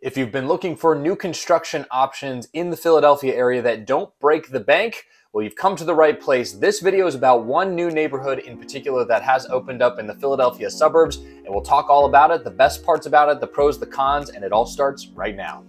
If you've been looking for new construction options in the Philadelphia area that don't break the bank, well, you've come to the right place. This video is about one new neighborhood in particular that has opened up in the Philadelphia suburbs, and we'll talk all about it, the best parts about it, the pros, the cons, and it all starts right now.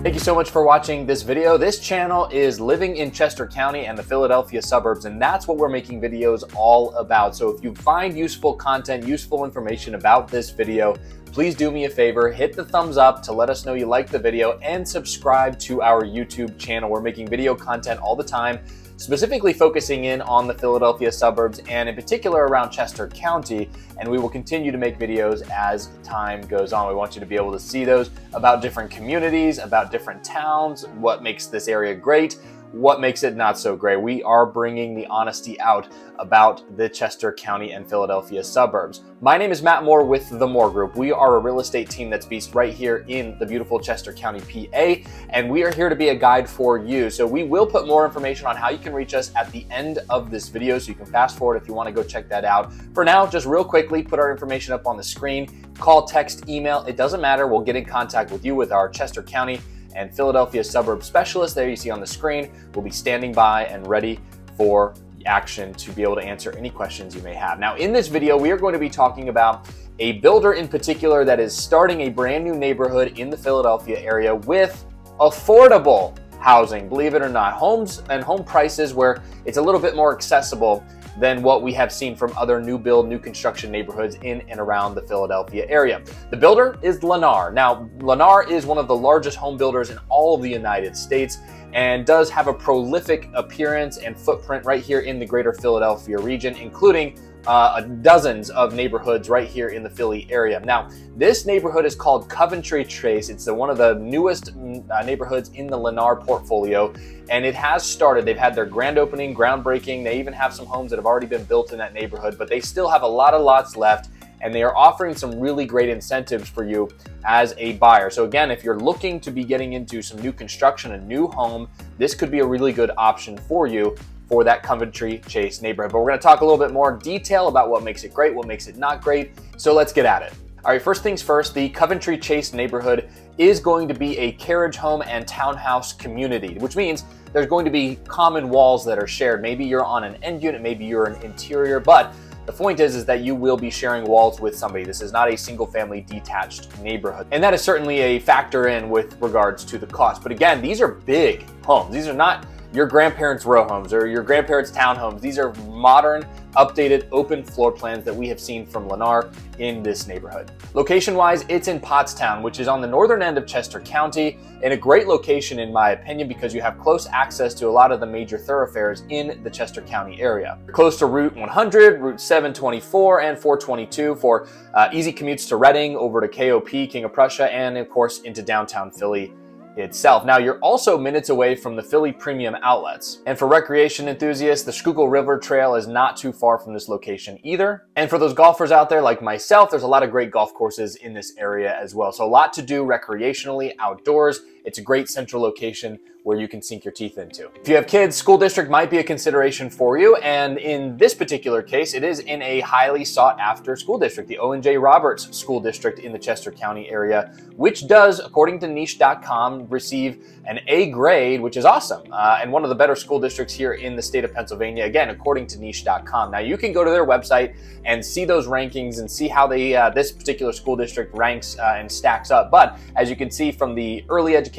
Thank you so much for watching this video. This channel is living in Chester County and the Philadelphia suburbs, and that's what we're making videos all about. So if you find useful content, useful information about this video, please do me a favor, hit the thumbs up to let us know you like the video and subscribe to our YouTube channel. We're making video content all the time, specifically focusing in on the Philadelphia suburbs and in particular around Chester County, and we will continue to make videos as time goes on. We want you to be able to see those about different communities, about different towns, what makes this area great, what makes it not so great. We are bringing the honesty out about the Chester County and Philadelphia suburbs. My name is Matt Moore with The Moore Group. We are a real estate team that's based right here in the beautiful Chester County, PA, and we are here to be a guide for you. So we will put more information on how you can reach us at the end of this video, so you can fast forward if you want to go check that out. For now, just real quickly, put our information up on the screen. Call, text, email, it doesn't matter. We'll get in contact with you with our Chester County and Philadelphia suburb specialist there you see on the screen. Will be standing by and ready for action to be able to answer any questions you may have. Now, in this video, we are going to be talking about a builder in particular that is starting a brand new neighborhood in the Philadelphia area with affordable housing, believe it or not, homes and home prices where it's a little bit more accessible than what we have seen from other new build, new construction neighborhoods in and around the Philadelphia area. The builder is Lennar. Now, Lennar is one of the largest home builders in all of the United States and does have a prolific appearance and footprint right here in the greater Philadelphia region, including dozens of neighborhoods right here in the Philly area. Now, this neighborhood is called Coventry Chase. It's one of the newest neighborhoods in the Lennar portfolio, and it has started. They've had their grand opening, groundbreaking. They even have some homes that have already been built in that neighborhood, but they still have a lot of lots left, and they are offering some really great incentives for you as a buyer. So again, if you're looking to be getting into some new construction, a new home, this could be a really good option for you for that Coventry Chase neighborhood. But we're going to talk a little bit more detail about what makes it great, what makes it not great. So let's get at it. All right, first things first, the Coventry Chase neighborhood is going to be a carriage home and townhouse community, which means there's going to be common walls that are shared. Maybe you're on an end unit, maybe you're an interior, but the point is that you will be sharing walls with somebody. This is not a single family detached neighborhood. And that is certainly a factor in with regards to the cost. But again, these are big homes. These are not your grandparents' row homes or your grandparents' townhomes. These are modern, updated, open floor plans that we have seen from Lennar in this neighborhood. Location-wise, it's in Pottstown, which is on the northern end of Chester County, and a great location in my opinion because you have close access to a lot of the major thoroughfares in the Chester County area. You're close to Route 100, Route 724, and 422 for easy commutes to Reading, over to KOP, King of Prussia, and of course into downtown Philly itself. Now, you're also minutes away from the Philly Premium Outlets. And for recreation enthusiasts, the Schuylkill River Trail is not too far from this location either. And for those golfers out there like myself, there's a lot of great golf courses in this area as well. So a lot to do recreationally, outdoors. It's a great central location where you can sink your teeth into. If you have kids, school district might be a consideration for you. And in this particular case, it is in a highly sought after school district, the O&J Roberts School District in the Chester County area, which does, according to niche.com, receive an A grade, which is awesome. And one of the better school districts here in the state of Pennsylvania, again, according to niche.com. Now you can go to their website and see those rankings and see how they, this particular school district ranks and stacks up. But as you can see from the early education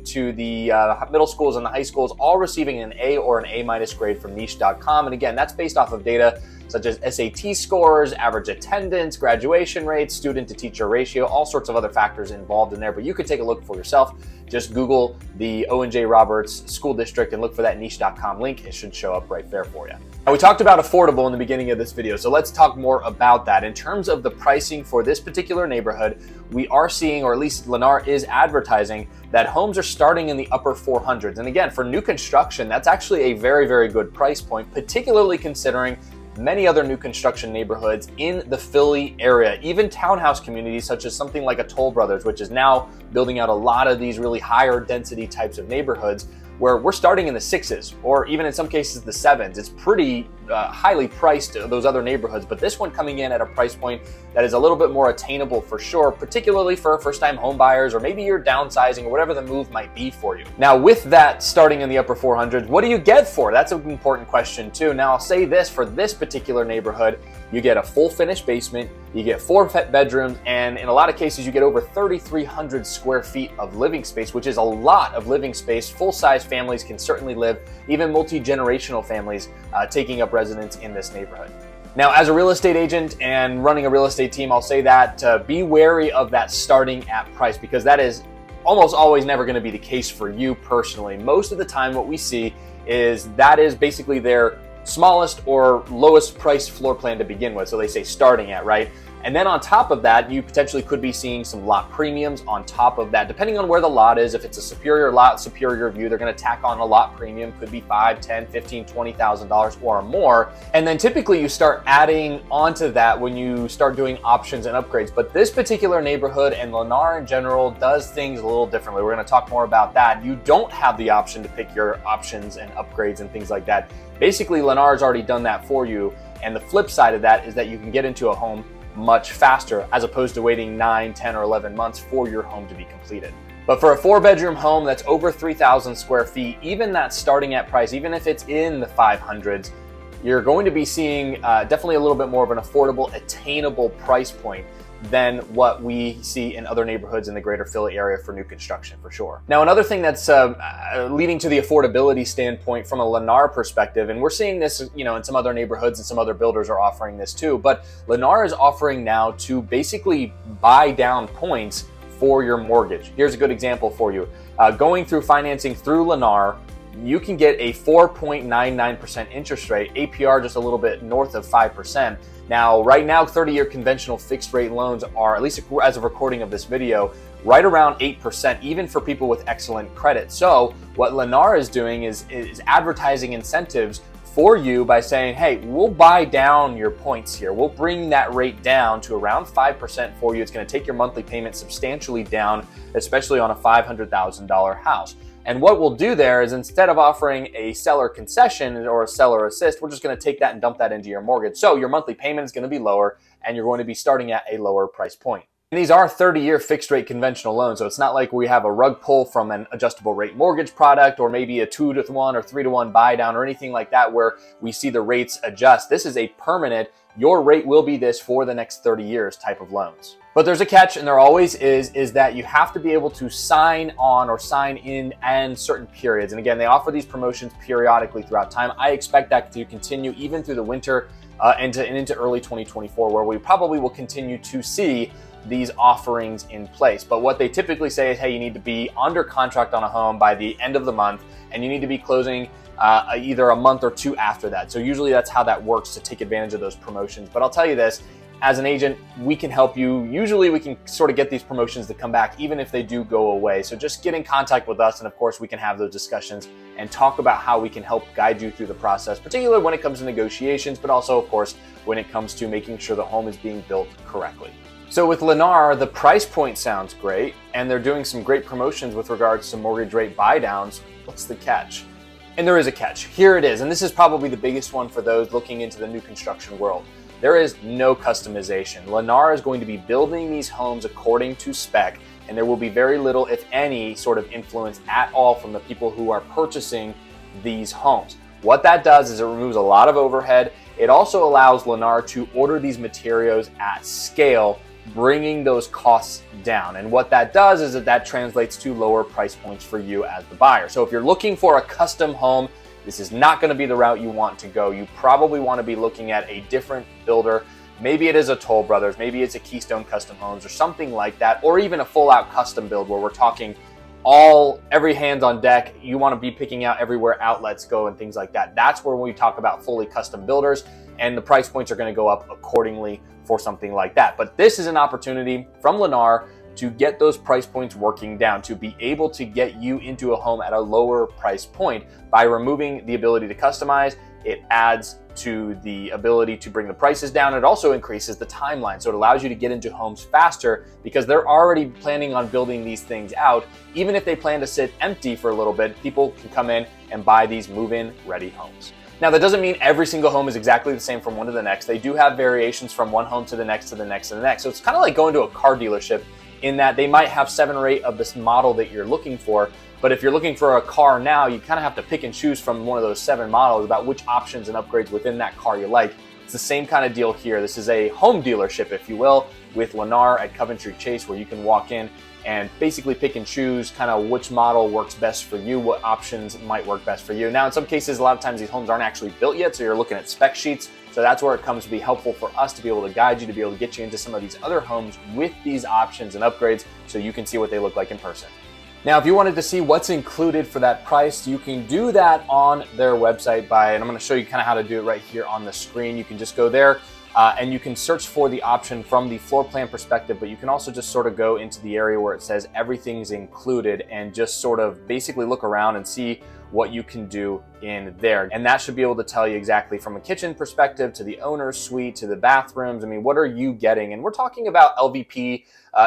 to the middle schools and the high schools, all receiving an A or an A- grade from niche.com. And again, that's based off of data such as SAT scores, average attendance, graduation rates, student to teacher ratio, all sorts of other factors involved in there. But you could take a look for yourself. Just Google the O&J Roberts School District and look for that niche.com link. It should show up right there for you. Now, we talked about affordable in the beginning of this video, so let's talk more about that. In terms of the pricing for this particular neighborhood, we are seeing, or at least Lennar is advertising, that homes are starting in the upper 400s. And again, for new construction, that's actually a very, very good price point, particularly considering many other new construction neighborhoods in the Philly area, even townhouse communities such as something like a Toll Brothers, which is now building out a lot of these really higher density types of neighborhoods. where we're starting in the 6s or even in some cases the 7s. It's pretty highly priced, those other neighborhoods, but this one coming in at a price point that is a little bit more attainable for sure, particularly for first-time home buyers, or maybe you're downsizing or whatever the move might be for you. Now, with that starting in the upper 400s, what do you get for it? That's an important question too. Now, I'll say this, for this particular neighborhood, you get a full finished basement, you get 4 bedrooms, and in a lot of cases, you get over 3,300 square feet of living space, which is a lot of living space. Full-size families can certainly live, even multi-generational families taking up residence in this neighborhood. Now, as a real estate agent and running a real estate team, I'll say that be wary of that starting at price, because that is almost always never going to be the case for you personally. Most of the time, what we see is that is basically their smallest or lowest price floor plan to begin with. So they say starting at, right? And then on top of that, you potentially could be seeing some lot premiums on top of that, depending on where the lot is. If it's a superior lot, superior view, they're going to tack on a lot premium, could be $5,000, $10,000, $15,000, $20,000 or more. And then typically you start adding onto that when you start doing options and upgrades. But this particular neighborhood and Lennar in general does things a little differently. We're going to talk more about that. You don't have the option to pick your options and upgrades and things like that. Basically, Lennar's already done that for you. And the flip side of that is that you can get into a home much faster, as opposed to waiting 9, 10, or 11 months for your home to be completed. But for a 4-bedroom home that's over 3,000 square feet, even that starting at price, even if it's in the 500s, you're going to be seeing definitely a little bit more of an affordable, attainable price point than what we see in other neighborhoods in the greater Philly area for new construction, for sure. Now, another thing that's leading to the affordability standpoint from a Lennar perspective, and we're seeing this, you know, in some other neighborhoods, and some other builders are offering this too, but Lennar is offering now to basically buy down points for your mortgage. Here's a good example for you. Going through financing through Lennar, you can get a 4.99% interest rate, APR just a little bit north of 5%. Now, right now, 30-year conventional fixed rate loans are, at least as of recording of this video, right around 8%, even for people with excellent credit. So what Lennar is doing is advertising incentives for you by saying, hey, we'll buy down your points here. We'll bring that rate down to around 5% for you. It's going to take your monthly payment substantially down, especially on a $500,000 house. And what we'll do there is, instead of offering a seller concession or a seller assist, we're just going to take that and dump that into your mortgage. So your monthly payment is going to be lower, and you're going to be starting at a lower price point. And these are 30-year fixed rate conventional loans, so it's not like we have a rug pull from an adjustable rate mortgage product, or maybe a 2-to-1 or 3-to-1 buy down or anything like that where we see the rates adjust. This is a permanent, your rate will be this for the next 30 years type of loans. But there's a catch, and there always is that you have to be able to sign on or sign in certain periods. And again, they offer these promotions periodically throughout time. I expect that to continue even through the winter and into early 2024, where we probably will continue to see these offerings in place. But what they typically say is, hey, you need to be under contract on a home by the end of the month, and you need to be closing either a month or 2 after that. So usually that's how that works to take advantage of those promotions. But I'll tell you this, as an agent, we can help you. Usually we can sort of get these promotions to come back even if they do go away. So just get in contact with us, and of course we can have those discussions and talk about how we can help guide you through the process, particularly when it comes to negotiations, but also of course when it comes to making sure the home is being built correctly. So with Lennar, the price point sounds great, and they're doing some great promotions with regards to mortgage rate buy downs. What's the catch? And there is a catch. Here it is, and this is probably the biggest one for those looking into the new construction world. There is no customization. Lennar is going to be building these homes according to spec, and there will be very little, if any, sort of influence at all from the people who are purchasing these homes. What that does is it removes a lot of overhead. It also allows Lennar to order these materials at scale, bringing those costs down. And what that does is that translates to lower price points for you as the buyer. So if you're looking for a custom home, this is not going to be the route you want to go. You probably want to be looking at a different builder. Maybe it is a Toll Brothers, maybe it's a Keystone Custom Homes or something like that, or even a full-out custom build where we're talking every hands on deck. You want to be picking out everywhere outlets go and things like that. That's where we talk about fully custom builders, and the price points are going to go up accordingly for something like that. But this is an opportunity from Lennar to get those price points working down, to be able to get you into a home at a lower price point. By removing the ability to customize, it adds to the ability to bring the prices down. It also increases the timeline. So it allows you to get into homes faster because they're already planning on building these things out. Even if they plan to sit empty for a little bit, people can come in and buy these move-in ready homes. Now, that doesn't mean every single home is exactly the same from one to the next. They do have variations from one home to the next, to the next, to the next. So it's kind of like going to a car dealership in that they might have 7 or 8 of this model that you're looking for. But if you're looking for a car now, you kind of have to pick and choose from one of those 7 models about which options and upgrades within that car you like. It's the same kind of deal here. This is a home dealership, if you will, with Lennar at Coventry Chase, where you can walk in and basically pick and choose kind of which model works best for you, what options might work best for you. Now, in some cases, a lot of times these homes aren't actually built yet, so you're looking at spec sheets. So that's where it comes to be helpful for us to be able to guide you, to be able to get you into some of these other homes with these options and upgrades so you can see what they look like in person. Now, if you wanted to see what's included for that price, you can do that on their website and I'm going to show you kind of how to do it right here on the screen. You can just go there and you can search for the option from the floor plan perspective, but you can also just sort of go into the area where it says everything's included and just sort of basically look around and see what you can do in there. And that should be able to tell you exactly from a kitchen perspective to the owner's suite to the bathrooms. I mean, what are you getting? And we're talking about LVP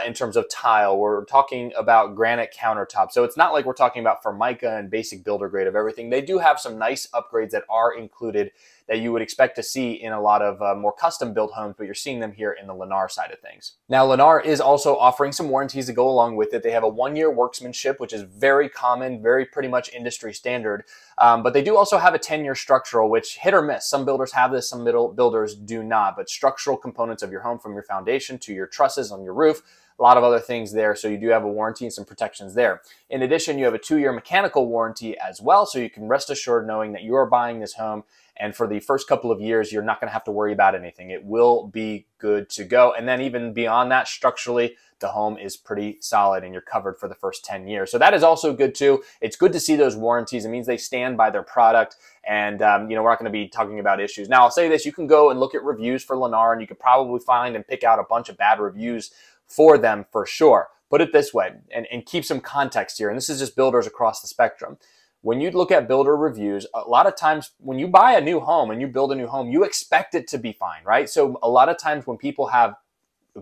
in terms of tile. We're talking about granite countertop. So it's not like we're talking about Formica and basic builder grade of everything. They do have some nice upgrades that are included that you would expect to see in a lot of more custom built homes, but you're seeing them here in the Lennar side of things. Now, Lennar is also offering some warranties to go along with it. They have a 1-year workmanship, which is very common, very pretty much industry standard. But they do also have a 10-year structural, which hit or miss. Some builders have this, some builders do not. But structural components of your home, from your foundation to your trusses on your roof, a lot of other things there. So you do have a warranty and some protections there. In addition, you have a 2-year mechanical warranty as well. So you can rest assured knowing that you are buying this home, and for the first couple of years, you're not going to have to worry about anything. It will be good to go. And then even beyond that, structurally, the home is pretty solid and you're covered for the first 10 years. So that is also good too. It's good to see those warranties. It means they stand by their product. And, you know, we're not going to be talking about issues. Now, I'll say this, you can go and look at reviews for Lennar and you could probably find and pick out a bunch of bad reviews for them for sure. Put it this way, and keep some context here. And this is just builders across the spectrum. When you look at builder reviews, a lot of times when you buy a new home and you build a new home, you expect it to be fine, right? So a lot of times when people have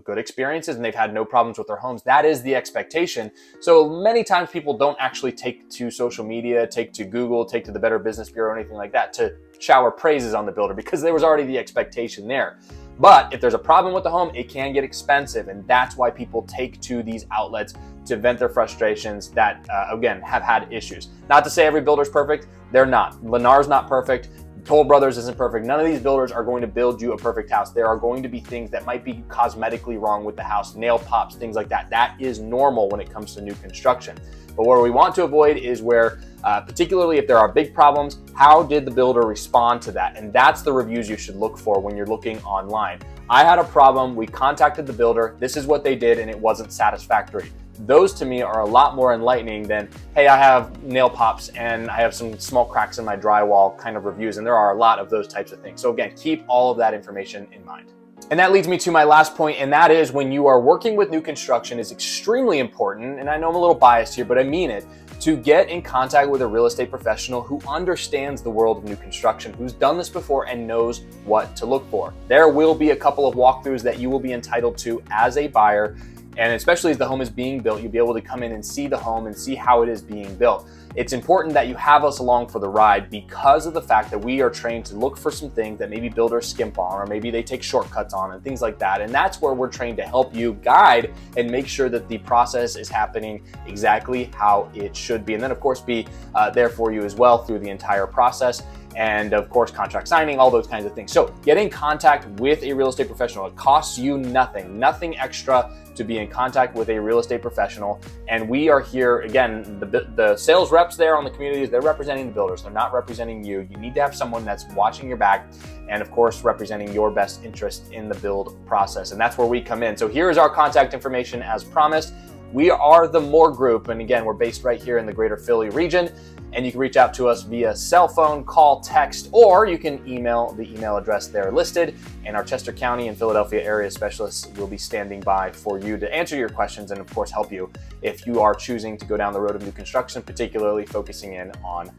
good experiences and they've had no problems with their homes, that is the expectation. So many times people don't actually take to social media, take to Google, take to the Better Business Bureau, or anything like that to shower praises on the builder because there was already the expectation there. But if there's a problem with the home, it can get expensive. And that's why people take to these outlets to vent their frustrations that, again, have had issues. Not to say every builder's perfect. They're not. Lennar's not perfect. Toll Brothers isn't perfect. None of these builders are going to build you a perfect house. There are going to be things that might be cosmetically wrong with the house, nail pops, things like that. That is normal when it comes to new construction. But what we want to avoid is where, particularly if there are big problems, how did the builder respond to that? And that's the reviews you should look for when you're looking online. I had a problem, we contacted the builder, this is what they did, and it wasn't satisfactory. Those to me are a lot more enlightening than, hey, I have nail pops and I have some small cracks in my drywall kind of reviews. And there are a lot of those types of things. So again, keep all of that information in mind. And that leads me to my last point, and that is when you are working with new construction, is extremely important, and I know I'm a little biased here, but I mean it, to get in contact with a real estate professional who understands the world of new construction, who's done this before and knows what to look for. There will be a couple of walkthroughs that you will be entitled to as a buyer, and especially as the home is being built, you'll be able to come in and see the home and see how it is being built. It's important that you have us along for the ride because of the fact that we are trained to look for some things that maybe builders skimp on, or maybe they take shortcuts on and things like that. And that's where we're trained to help you guide and make sure that the process is happening exactly how it should be. And then of course be there for you as well through the entire process. And of course, contract signing, all those kinds of things. So get in contact with a real estate professional. It costs you nothing extra to be in contact with a real estate professional. And we are here, again, the sales reps there on the communities, they're representing the builders. They're not representing you. You need to have someone that's watching your back and of course, representing your best interest in the build process. And that's where we come in. So here is our contact information as promised. We are the More Group, and again, we're based right here in the greater Philly region, and you can reach out to us via cell phone, call, text, or you can email the email address there listed, and our Chester County and Philadelphia area specialists will be standing by for you to answer your questions and of course help you if you are choosing to go down the road of new construction, particularly focusing in on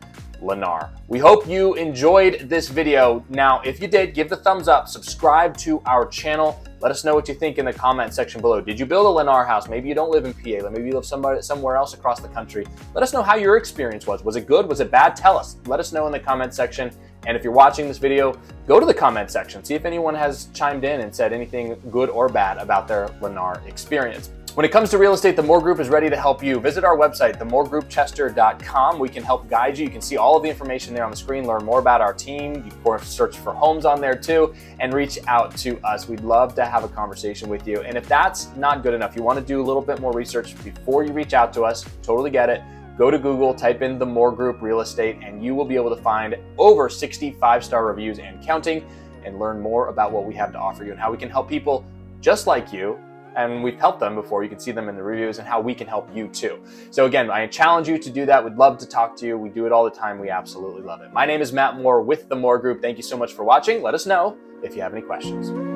Lennar. We hope you enjoyed this video. Now, if you did, give the thumbs up, subscribe to our channel. Let us know what you think in the comment section below. Did you build a Lennar house? Maybe you don't live in PA. Maybe you live somewhere else across the country. Let us know how your experience was. Was it good? Was it bad? Tell us. Let us know in the comment section. And if you're watching this video, go to the comment section. See if anyone has chimed in and said anything good or bad about their Lennar experience. When it comes to real estate, the More Group is ready to help you. Visit our website, themoregroupchester.com. We can help guide you. You can see all of the information there on the screen, learn more about our team. You can search for homes on there too, and reach out to us. We'd love to have a conversation with you. And if that's not good enough, you want to do a little bit more research before you reach out to us, totally get it. Go to Google, type in the More Group Real Estate, and you will be able to find over 60 5-star reviews and counting, and learn more about what we have to offer you and how we can help people just like you. And we've helped them before. You can see them in the reviews and how we can help you too. So again, I challenge you to do that. We'd love to talk to you. We do it all the time. We absolutely love it. My name is Matt Moore with the More Group. Thank you so much for watching. Let us know if you have any questions.